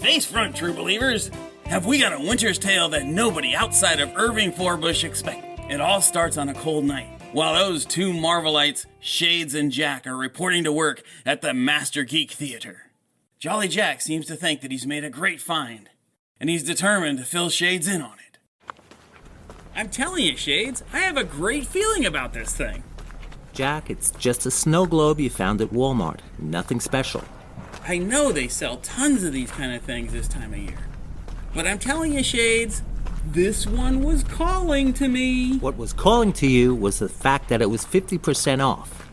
Face front, true believers! Have we got a winter's tale that nobody outside of Irving Forbush expected? It all starts on a cold night, while those two Marvelites, Shades and Jack, are reporting to work at the Master Geek Theater. Jolly Jack seems to think that he's made a great find, and he's determined to fill Shades in on it. I'm telling you, Shades, I have a great feeling about this thing. Jack, it's just a snow globe you found at Walmart. Nothing special. I know they sell tons of these kind of things this time of year. But I'm telling you, Shades, this one was calling to me. What was calling to you was the fact that it was 50% off.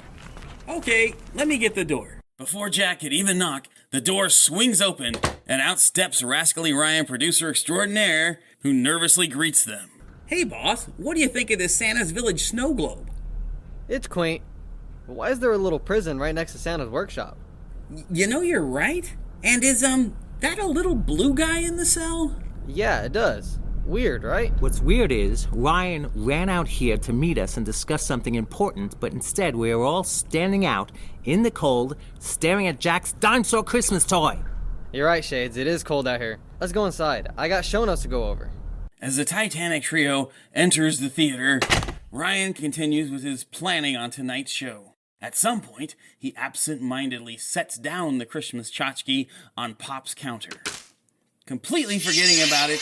Okay, let me get the door. Before Jack could even knock, the door swings open, and out steps Rascally Ryan, producer extraordinaire, who nervously greets them. Hey, boss, what do you think of this Santa's Village snow globe? It's quaint. But why is there a little prison right next to Santa's workshop? You know, you're right. And is, that a little blue guy in the cell? Yeah, it does. Weird, right? What's weird is, Ryan ran out here to meet us and discuss something important, but instead we are all standing out in the cold, staring at Jack's dinosaur Christmas toy. You're right, Shades. It is cold out here. Let's go inside. I got show notes to go over. As the Titanic trio enters the theater, Ryan continues with his planning on tonight's show. At some point, he absent-mindedly sets down the Christmas tchotchke on Pop's counter, completely forgetting about it.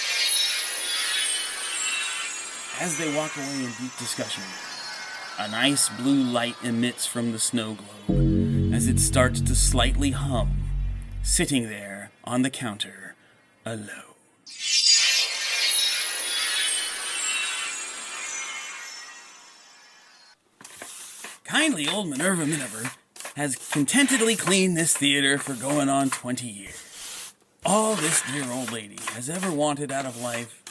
As they walk away in deep discussion, a nice blue light emits from the snow globe as it starts to slightly hum, sitting there on the counter, alone. Kindly old Minerva Miniver has contentedly cleaned this theater for going on 20 years. All this dear old lady has ever wanted out of life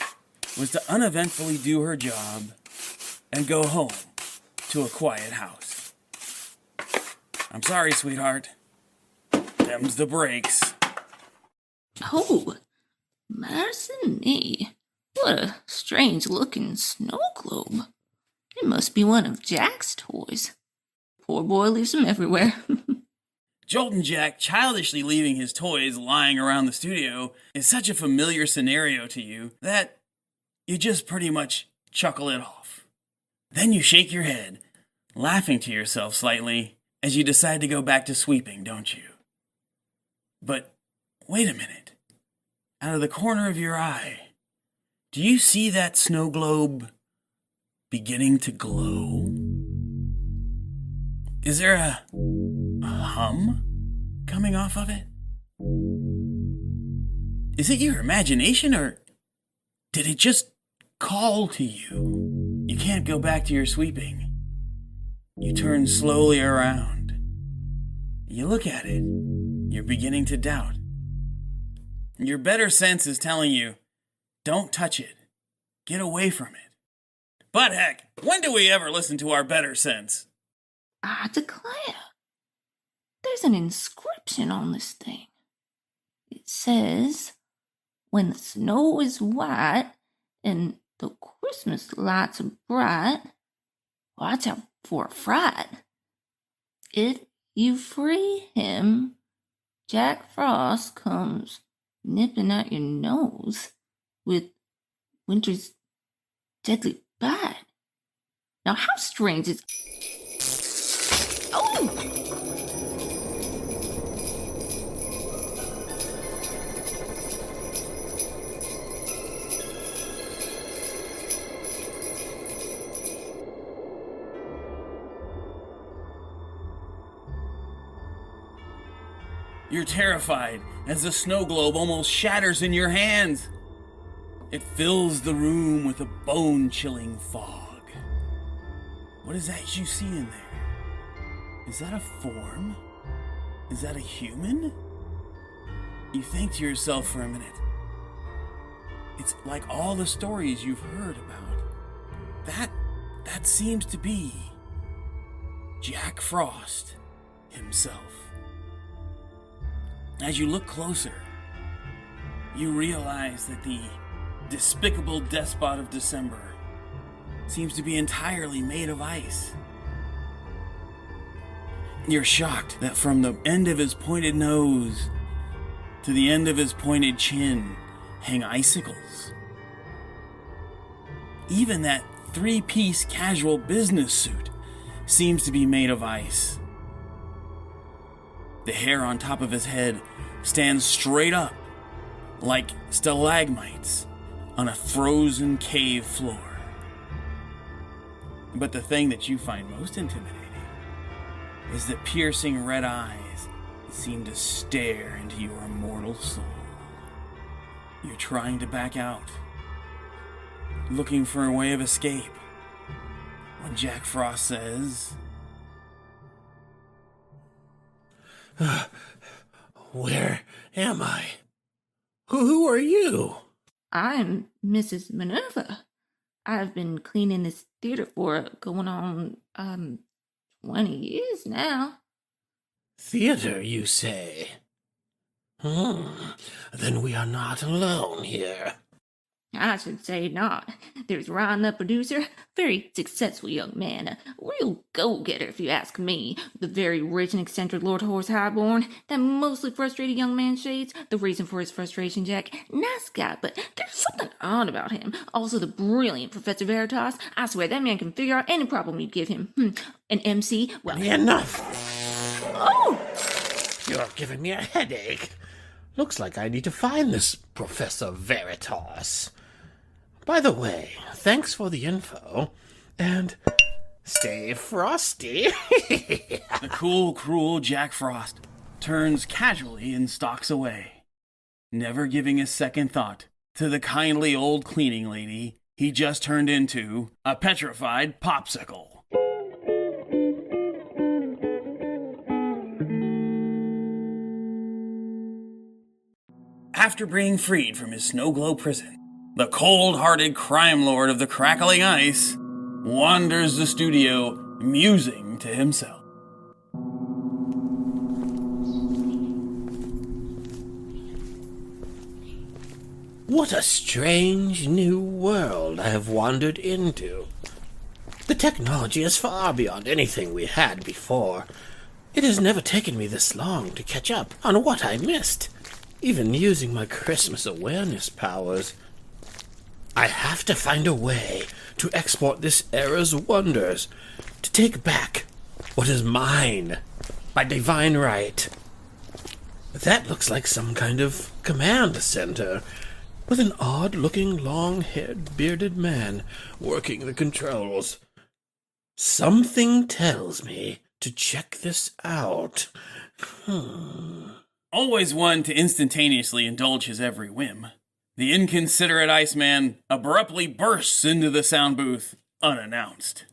was to uneventfully do her job and go home to a quiet house. I'm sorry, sweetheart. Them's the breaks. Oh, mercy me. What a strange-looking snow globe. It must be one of Jack's toys. Poor boy leaves them everywhere. Joltin' Jack childishly leaving his toys lying around the studio is such a familiar scenario to you that you just pretty much chuckle it off. Then you shake your head, laughing to yourself slightly as you decide to go back to sweeping, don't you? But wait a minute. Out of the corner of your eye, do you see that snow globe beginning to glow? Is there a hum coming off of it? Is it your imagination, or did it just call to you? You can't go back to your sweeping. You turn slowly around. You look at it. You're beginning to doubt. Your better sense is telling you, don't touch it. Get away from it. But heck, when do we ever listen to our better sense? I declare, there's an inscription on this thing. It says, when the snow is white and the Christmas lights are bright, watch out for a fright. If you free him, Jack Frost comes nipping at your nose with winter's deadly bite. Now, how strange is... Oh! You're terrified as the snow globe almost shatters in your hands. It fills the room with a bone-chilling fog. What is that you see in there? Is that a form? Is that a human? You think to yourself for a minute. It's like all the stories you've heard about. That seems to be Jack Frost himself. As you look closer, you realize that the despicable despot of December seems to be entirely made of ice. You're shocked that from the end of his pointed nose To the end of his pointed chin hang icicles. Even that three-piece casual business suit seems to be made of ice. The hair on top of his head stands straight up, like stalagmites on a frozen cave floor. But the thing that you find most intimidating is the piercing red eyes that seem to stare into your immortal soul. You're trying to back out, looking for a way of escape, when Jack Frost says, Where am I? Who are you? I'm Mrs. Minerva. I've been cleaning this theater for going on, 20 years now. Theater, you say? Then we are not alone here. I should say not. There's Ron, the producer, very successful young man, a real go-getter if you ask me. The very rich and eccentric Lord Horace Highborn, that mostly frustrated young man Shades. The reason for his frustration, Jack, nice guy, but there's something odd about him. Also the brilliant Professor Veritas. I swear that man can figure out any problem you give him. An MC, well... Enough! Oh! You're giving me a headache. Looks like I need to find this Professor Veritas. By the way, thanks for the info, and stay frosty. The cool, cruel Jack Frost turns casually and stalks away, never giving a second thought to the kindly old cleaning lady he just turned into a petrified popsicle. After being freed from his snow-glow prison, the cold-hearted crime lord of the crackling ice wanders the studio, musing to himself. What a strange new world I have wandered into. The technology is far beyond anything we had before. It has never taken me this long to catch up on what I missed, even using my Christmas awareness powers. I have to find a way to export this era's wonders, to take back what is mine by divine right. That looks like some kind of command center, with an odd-looking, long-haired, bearded man working the controls. Something tells me to check this out. Always one to instantaneously indulge his every whim, the inconsiderate Iceman abruptly bursts into the sound booth unannounced.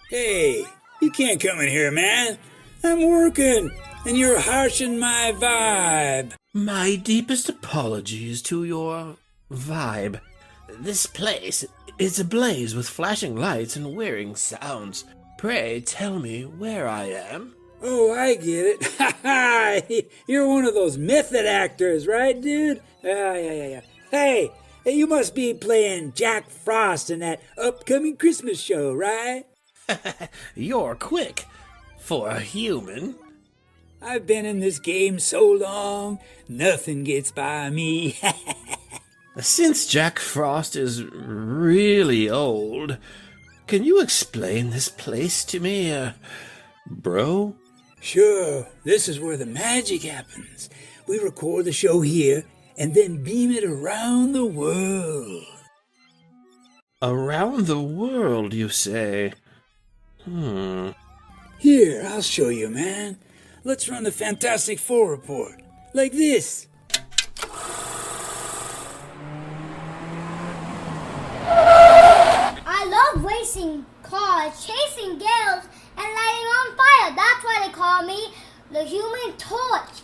Hey, you can't come in here, man. I'm working, and you're harshing my vibe. My deepest apologies to your vibe. This place is ablaze with flashing lights and whirring sounds. Pray tell me where I am. Oh, I get it. Ha ha! You're one of those method actors, right, dude? Yeah. Hey, you must be playing Jack Frost in that upcoming Christmas show, right? You're quick for a human. I've been in this game so long, nothing gets by me. Since Jack Frost is really old, can you explain this place to me, bro? Sure, this is where the magic happens. We record the show here and then beam it around the world. Around the world, you say? Here, I'll show you, man. Let's run the Fantastic Four report. Like this. I love racing cars, chasing girls, and lighting on fire. That's why they call me the Human Torch.